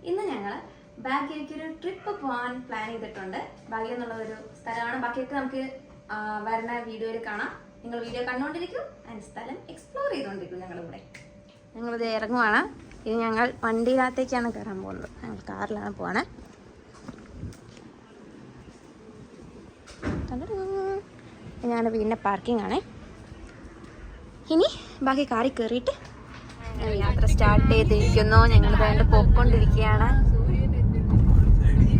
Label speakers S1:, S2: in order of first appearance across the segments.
S1: ഇന്ന് ഞങ്ങൾ ബാഗിലേക്ക് ഒരു ട്രിപ്പ് പോകാൻ പ്ലാൻ ചെയ്തിട്ടുണ്ട്. ബാഗി എന്നുള്ളതൊരു സ്ഥലമാണ്. ബാക്കിയൊക്കെ നമുക്ക് വരുന്ന വീഡിയോയിൽ കാണാം. നിങ്ങൾ വീഡിയോ കണ്ടുകൊണ്ടിരിക്കും, അതിന് സ്ഥലം എക്സ്പ്ലോർ ചെയ്തുകൊണ്ടിരിക്കും. ഞങ്ങളിത് ഇറങ്ങുവാണ്. ഇത് ഞങ്ങൾ വണ്ടിയിനകത്തേക്കാണ് കയറാൻ പോകുന്നത്. ഞങ്ങൾ കാറിലാണ് പോവാണ്. ഞങ്ങളുടെ വീടിൻ്റെ പാർക്കിംഗ് ആണ്. ഇനി ബാക്കി കാറിൽ കയറിയിട്ട് യാത്ര സ്റ്റാർട്ട് ചെയ്തിരിക്കുന്നു. ഞങ്ങൾ വേണ്ട പോയിക്കൊണ്ടിരിക്കുകയാണ്.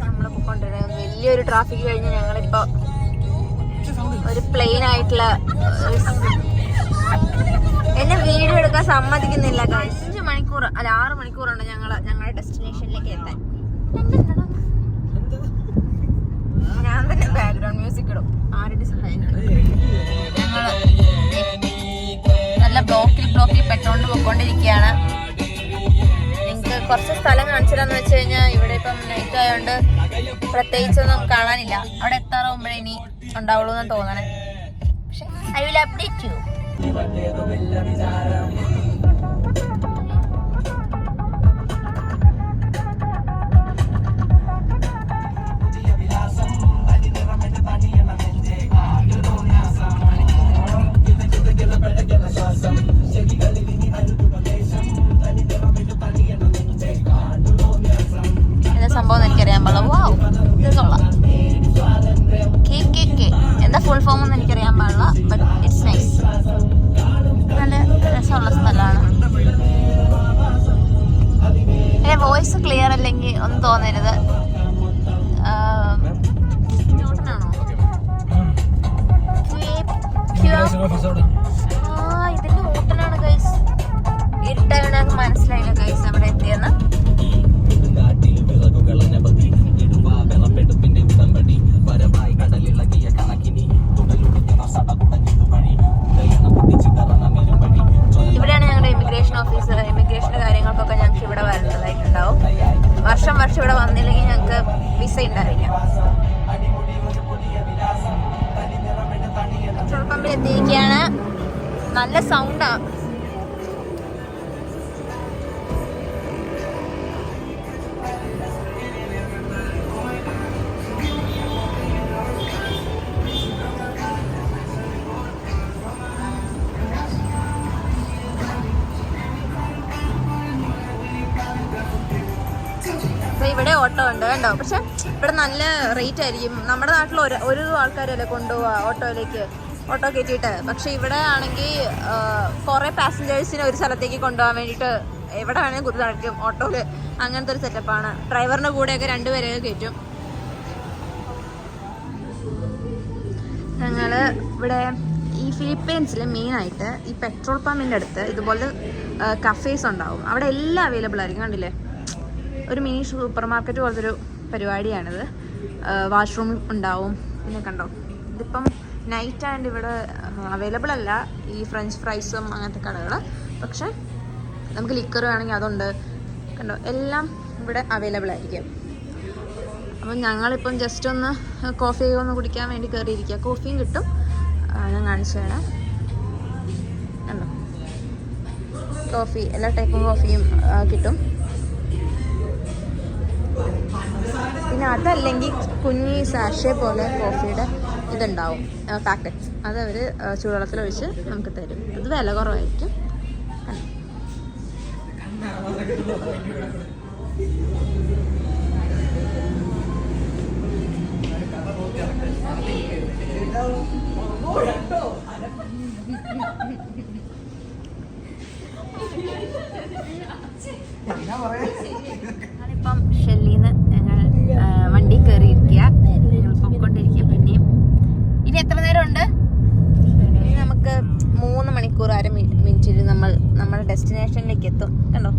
S1: നമ്മൾ പോയിക്കൊണ്ടിരിക്കുന്നത് വലിയൊരു ട്രാഫിക് കഴിഞ്ഞ് ഞങ്ങളിപ്പോൾ ഒരു പ്ലെയിൻ ആയിട്ടുള്ള എന്നെ വീഡിയോ എടുക്കാൻ സമ്മതിക്കുന്നില്ല. 5 മണിക്കൂർ അല്ല 6 മണിക്കൂറുണ്ട് ഞങ്ങളുടെ ഡെസ്റ്റിനേഷനിലേക്ക് എത്താൻ. ഞാൻ തന്നെ ബാക്ക്ഗ്രൗണ്ട് മ്യൂസിക് ഇടും, ആരുടെ സഹായം. ഞങ്ങള് നല്ല ബ്ലോക്കിൽ പെട്ടോണ്ട് പോയിക്കൊണ്ടിരിക്കുകയാണ്. നിങ്ങൾക്ക് കുറച്ച് സ്ഥലം കാണിച്ചില്ലെന്ന് വെച്ച് കഴിഞ്ഞാൽ ഇവിടെ ഇപ്പം നൈറ്റ് ആയതുകൊണ്ട് പ്രത്യേകിച്ചൊന്നും കാണാനില്ല. അവിടെ എത്താറാവുമ്പോഴേ ഇനി ഉണ്ടാവുള്ളൂ എന്ന് തോന്നണേ. പക്ഷെ ഐ വിൽ അപ്ഡേറ്റ് യു. സംഭവം എനിക്കറിയാൻ പാടില്ല. വാവ്, ഇത് കൊള്ളാം. എന്താ ഫുൾ ഫോം ഒന്നും എനിക്കറിയാൻ പാടില്ല. But it's nice. നല്ല രസമുള്ള സ്ഥലമാണ്. എൻ്റെ വോയിസ് ക്ലിയർ അല്ലെങ്കിൽ ഒന്നും തോന്നരുത്. ഇതിന്റെ ഓട്ടനാണ് ഗൈസ്. ഇരുട്ടാണ്, മനസ്സിലായില്ല ഗൈസ് അവിടെ എത്തിയെന്ന്. ഇവിടെയാണ് ഞങ്ങളുടെ ഇമിഗ്രേഷൻ ഓഫീസ്. ഇമിഗ്രേഷന്റെ കാര്യങ്ങൾക്കൊക്കെ ഞങ്ങൾക്ക് ഇവിടെ വരേണ്ടതായിട്ടുണ്ടാവും. വർഷം ഇവിടെ വന്നില്ലെങ്കിൽ ഞങ്ങൾക്ക് വിസ ഉണ്ടാവില്ല. പെട്രോൾ പമ്പിൽ എത്തിയിരിക്കുകയാണ്. നല്ല സൗണ്ടാണ്. ഇവിടെ ഓട്ടോ ഉണ്ട് കണ്ടോ. പക്ഷെ ഇവിടെ നല്ല റേറ്റ് ആയിരിക്കും. നമ്മുടെ നാട്ടിൽ ഒരു ആൾക്കാരല്ലേ കൊണ്ടുപോവാ ഓട്ടോ കയറ്റിയിട്ട്. പക്ഷെ ഇവിടെ ആണെങ്കിൽ കുറേ പാസഞ്ചേഴ്സിനെ ഒരു സ്ഥലത്തേക്ക് കൊണ്ടുപോകാൻ വേണ്ടിയിട്ട് എവിടെ വേണമെങ്കിൽ കുറിച്ചടക്കും ഓട്ടോയില്. അങ്ങനത്തെ ഒരു സെറ്റപ്പാണ്. ഡ്രൈവറിന്റെ കൂടെയൊക്കെ 2 പേരെയൊക്കെ കയറ്റും. ഞങ്ങൾ ഇവിടെ ഈ ഫിലിപ്പീൻസിൽ മെയിനായിട്ട് ഈ പെട്രോൾ പമ്പിൻ്റെ അടുത്ത് ഇതുപോലെ കഫേസ് ഉണ്ടാവും. അവിടെ എല്ലാം അവൈലബിൾ ആയിരിക്കും. കണ്ടില്ലേ, ഒരു മിനി സൂപ്പർ മാർക്കറ്റ് പോലത്തെ ഒരു പരിപാടിയാണിത്. വാഷ്റൂം ഉണ്ടാവും. പിന്നെ കണ്ടോ, ഇതിപ്പം നൈറ്റ് ആൻഡ് ഇവിടെ അവൈലബിൾ അല്ല ഈ ഫ്രഞ്ച് ഫ്രൈസും അങ്ങനത്തെ കടകൾ. പക്ഷെ നമുക്ക് ലിക്കർ വേണമെങ്കിൽ അതുണ്ട്. കണ്ടോ, എല്ലാം ഇവിടെ അവൈലബിൾ ആയിരിക്കും. അപ്പം ഞങ്ങളിപ്പം ജസ്റ്റ് ഒന്ന് കോഫി ഒന്ന് കുടിക്കാൻ വേണ്ടി കയറിയിരിക്കുക. കോഫിയും കിട്ടും. ഞാൻ കാണിച്ചു തരാം. കണ്ടോ, കോഫി, എല്ലാ ടൈപ്പും കോഫിയും കിട്ടും. പിന്നെ അതല്ലെങ്കിൽ കുഞ്ഞി സാഷെ പോലെ കോഫിയുടെ ഇതുണ്ടാവും, പാക്കറ്റ്സ്. അത് അവർ ചൂടുവെള്ളത്തിലൊഴിച്ച് നമുക്ക് തരും. അത് വില കുറവായിരിക്കും. ഞാനിപ്പം ഷെല്ലിന്ന് ഞങ്ങൾ വണ്ടി കയറിയിരിക്കുക. ഞങ്ങൾ പൊയ്ക്കൊണ്ടിരിക്കുക. പിന്നെയും ഇനി എത്ര നേരം ഉണ്ട്? ഇനി നമുക്ക് 3 മണിക്കൂർ 1/2 മിനിറ്റിൽ നമ്മുടെ ഡെസ്റ്റിനേഷനിലേക്ക് എത്തും. കണ്ടോ,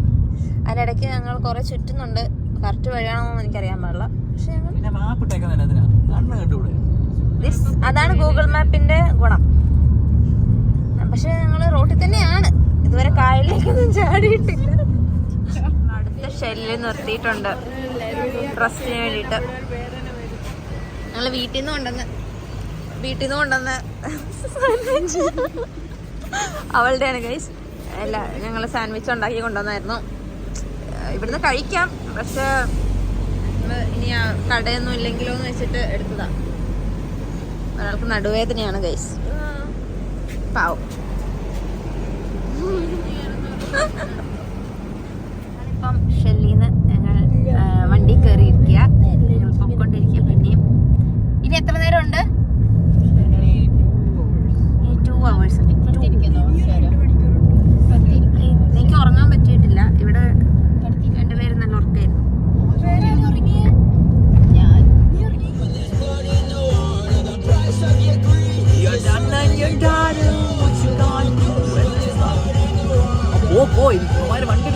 S1: അതിനിടയ്ക്ക് ഞങ്ങൾ കുറേ ചുറ്റുന്നുണ്ട്. കറക്റ്റ് വഴിയാണോന്ന് എനിക്കറിയാൻ പാടില്ല. പക്ഷെ അതാണ് ഗൂഗിൾ മാപ്പിന്റെ ഗുണം. പക്ഷെ ഞങ്ങൾ റോട്ടിൽ തന്നെയാണ്. ഇതുവരെ കായലിലേക്കൊന്നും ചാടിയിട്ടില്ല. അടുത്ത ഷെല്ലിൽ നിർത്തിയിട്ടുണ്ട് ട്രസ്റ്റിന് വേണ്ടിയിട്ട്. ഞങ്ങൾ വീട്ടിൽ നിന്ന് കൊണ്ടുവന്ന് അവളുടെയാണ് ഗൈസ്. ഞങ്ങൾ സാൻഡ്വിച്ച് ഉണ്ടാക്കി കൊണ്ടുവന്നായിരുന്നു. ഇവിടുന്ന് കഴിക്കാം, പക്ഷെ ഇനി കടയൊന്നും ഇല്ലെങ്കിലോ എന്ന് വെച്ചിട്ട് എടുത്തതാ. ഒരാൾക്ക് നടുവേദനയാണ് ഗൈസ്, പാവം. ഇപ്പം ഷെല്ലിന്ന് ഞങ്ങൾ വണ്ടി കയറിയിരിക്കുക, ഞങ്ങൾ പൊക്കോണ്ടിരിക്കുക. പിന്നെയും ഇനി എത്ര നേരം ഉണ്ട്? 2 hours. എനിക്ക് ഉറങ്ങാൻ പറ്റിയിട്ടില്ല, ഇവിടെ രണ്ടുപേരും നല്ല ഉറക്കായിരുന്നു.